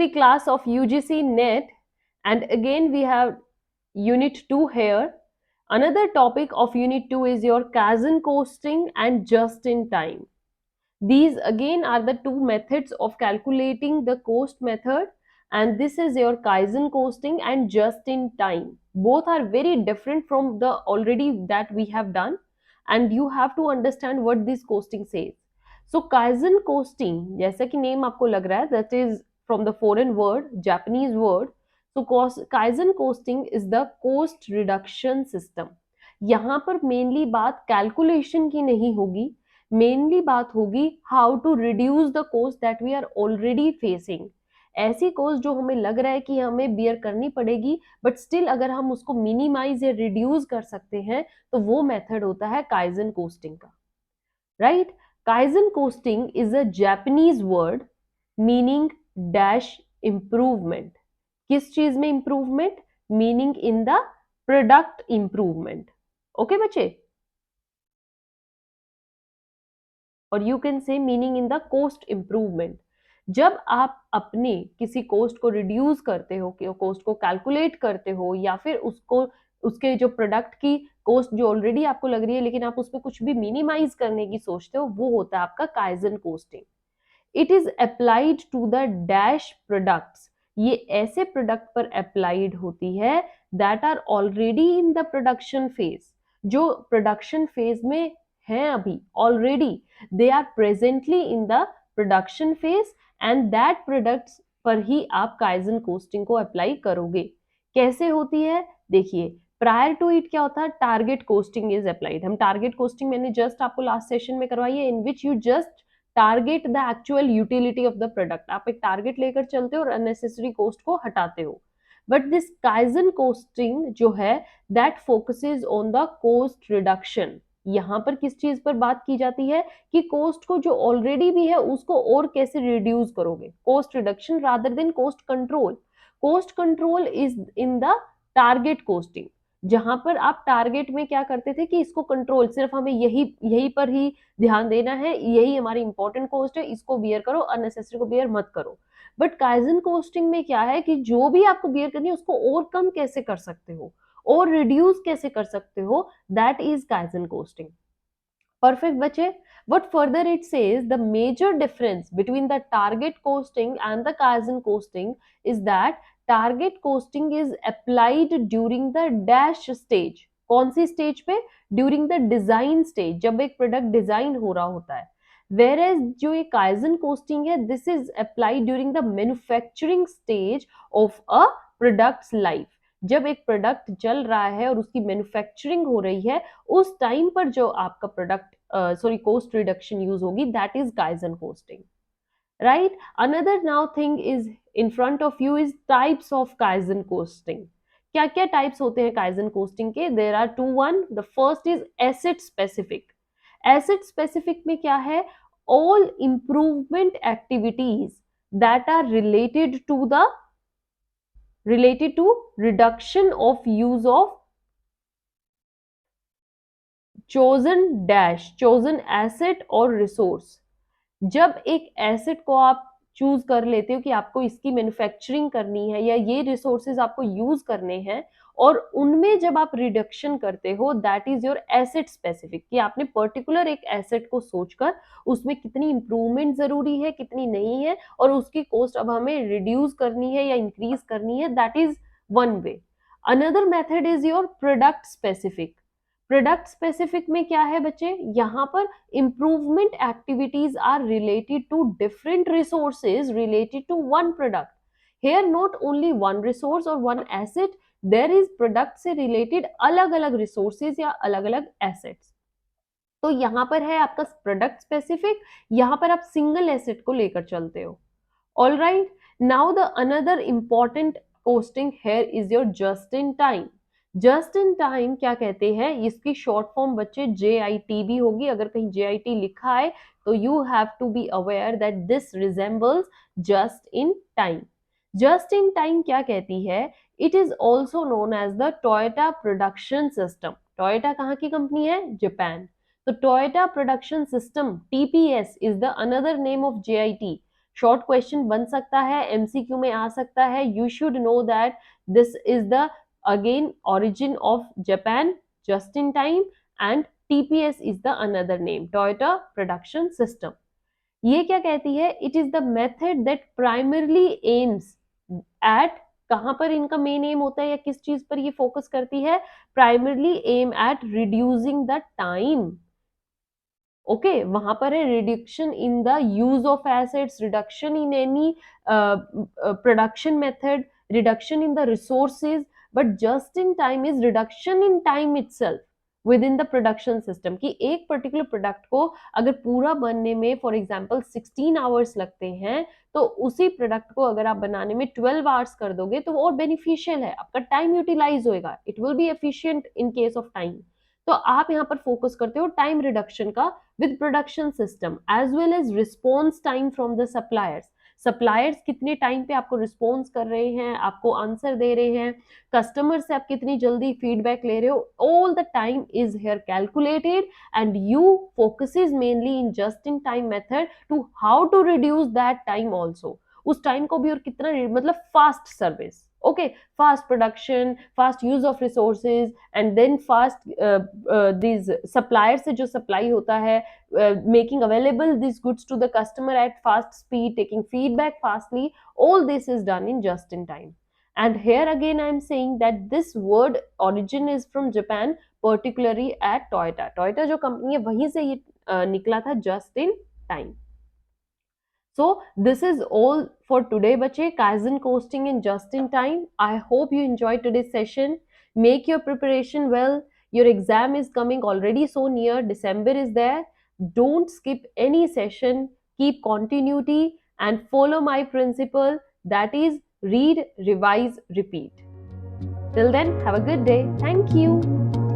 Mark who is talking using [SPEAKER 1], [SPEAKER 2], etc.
[SPEAKER 1] weekly class of UGC NET, and again we have Unit 2 here. Another topic of Unit 2 is your Kaizen Costing and Just-in-Time. These again are the two methods of calculating the cost method, and this is your Kaizen Costing and Just-in-Time. Both are very different from the already that we have done, and you have to understand what this costing says. So Kaizen Costing, जैसा कि name आपको लग रहा है, that is from the foreign word, Japanese word. So Kaizen Costing is the cost reduction system. यहाँ पर mainly बात calculation की नहीं होगी, मेनली बात होगी how to reduce the cost that we are already facing. ऐसी कॉस्ट जो हमें लग रहा है कि हमें बियर करनी पड़ेगी, बट स्टिल अगर हम उसको मिनिमाइज या रिड्यूस कर सकते हैं तो वो मेथड होता है काइजन कोस्टिंग का. Right? Kaizen costing is a Japanese word meaning dash improvement. किस चीज में improvement? Meaning in the product improvement. Okay बच्चे? और you can say meaning in the cost improvement. जब आप अपने किसी कोस्ट को रिड्यूस करते हो, कोस्ट को कैलकुलेट करते हो, या फिर उसको उसके जो प्रोडक्ट की कोस्ट जो ऑलरेडी आपको लग रही है लेकिन आप उसमें कुछ भी मिनिमाइज करने की सोचते हो, वो होता है आपका kaizen costing. It is applied to the dash products. ये ऐसे प्रोडक्ट पर अप्लाइड होती है that are already in the production phase. जो प्रोडक्शन फेज में हैं अभी already, they are presently in the production phase and that products पर ही आप काइजन कोस्टिंग को अप्लाई करोगे. कैसे होती है? देखिए, प्रायर टू इट क्या होता है? Target costing is applied. हम टारगेट कोस्टिंग मैंने जस्ट आपको लास्ट सेशन में करवाई है, in which you just target the actual utility of the product. आप एक टारगेट लेकर चलते हो और अननेसेसरी कोस्ट को हटाते हो. बट दिस काइजन कोस्टिंग जो है that focuses on the cost reduction. यहाँ पर किस चीज पर बात की जाती है कि कोस्ट को जो ऑलरेडी भी है उसको और कैसे रिड्यूस करोगे. Cost reduction rather than cost control. Cost control is in the target costing, जहां पर आप टारगेट में क्या करते थे कि इसको कंट्रोल, सिर्फ हमें यही पर ही ध्यान देना है, यही हमारी इंपॉर्टेंट कोस्ट है, इसको बियर करो, अननेसेसरी को बियर मत करो. बट काइजन कोस्टिंग में क्या है कि जो भी आपको बियर करनी है उसको और कम कैसे कर सकते हो और रिड्यूस कैसे कर सकते हो, that is kaizen costing. Perfect बच्चे? What further it says, the major difference between the target costing and the Kaizen costing is that target costing is applied during the dash stage. कौन सी stage पे? During the design stage, जब एक product design हो रहा होता है. Whereas जो ये Kaizen costing है, this is applied during the manufacturing stage of a product's life. जब एक प्रोडक्ट चल रहा है और उसकी मैन्युफैक्चरिंग हो रही है, उस टाइम पर जो आपका प्रोडक्ट कोस्ट रिडक्शन यूज होगी, that is kaizen costing. Right? Another now thing is in front of you is types of kaizen costing. क्या क्या टाइप्स होते हैं काइजन कोस्टिंग के? There are two. One, the first is asset specific. Asset specific में क्या है? All improvement activities that are related to reduction of use of chosen asset और resource. जब एक एसेट को आप चूज कर लेते हो कि आपको इसकी मैन्युफैक्चरिंग करनी है या ये रिसोर्सेज आपको यूज करने हैं, और उनमें जब आप रिडक्शन करते हो, that is your asset specific. कि आपने पर्टिकुलर एक एसेट को सोचकर उसमें कितनी इंप्रूवमेंट जरूरी है, कितनी नहीं है, और उसकी कॉस्ट अब हमें रिड्यूस करनी है या इंक्रीज करनी है. That is one way. Another method is your product specific. Product specific में क्या है बच्चे? यहाँ पर improvement activities are related to different resources related to one product. Here not only one resource or one asset, there is product से related अलग अलग resources या अलग अलग assets. तो यहाँ पर है आपका प्रोडक्ट स्पेसिफिक, यहाँ पर आप सिंगल एसेट को लेकर चलते हो. All right, now the another important costing here is your just in time. Just in time क्या कहते हैं? इसकी शॉर्ट फॉर्म बच्चे JIT भी होगी. अगर कहीं JIT लिखा है तो you have to be aware that this resembles just in time. Just in time क्या कहती है? It is also known as the Toyota production system. Toyota कहाँ की कंपनी है? जापान. तो Toyota production system TPS is the another name of JIT. Short question बन सकता है, एमसीक्यू में आ सकता है. You should know that this is the again origin of Japan just in time and TPS is the another name, Toyota Production System. ये क्या कहती है? It is the method that primarily aims at, कहां पर इनका main M होता है या किस चीज पर ये फोकस करती है? Primarily aim at reducing the time. Okay, वहां पर है reduction in the use of assets, reduction in any production method, reduction in the resources. But just in time is reduction in time itself within the production system. कि एक particular product को अगर पूरा बनने में for example 16 hours लगते हैं, तो उसी प्रोडक्ट को अगर आप बनाने में 12 आवर्स कर दोगे तो वो और बेनिफिशियल है, आपका टाइम यूटिलाइज होएगा, it will be efficient in case of time. तो आप यहाँ पर फोकस करते हो टाइम रिडक्शन का with production system, as well as response time from the suppliers. Suppliers कितने टाइम पे आपको रिस्पॉन्स कर रहे हैं, आपको आंसर दे रहे हैं, कस्टमर से आप कितनी जल्दी फीडबैक ले रहे हो, all the time is here calculated and you focuses mainly in just in time method to how to reduce that time also. उस टाइम को भी और कितना, मतलब fast service, okay, fast production, fast use of resources and then fast this supplier से जो supply होता है, making available these goods to the customer at fast speed, taking feedback fastly, all this is done in just in time. And here again I am saying that this word origin is from Japan, particularly at Toyota. Toyota जो company है वहीं से ये निकला था just in time. So this is all for today bache, Kaizen Costing in just in time. I hope you enjoyed today's session. Make your preparation well. Your exam is coming already so near, December is there. Don't skip any session. Keep continuity and follow my principle, that is read, revise, repeat. Till then, have a good day. Thank you.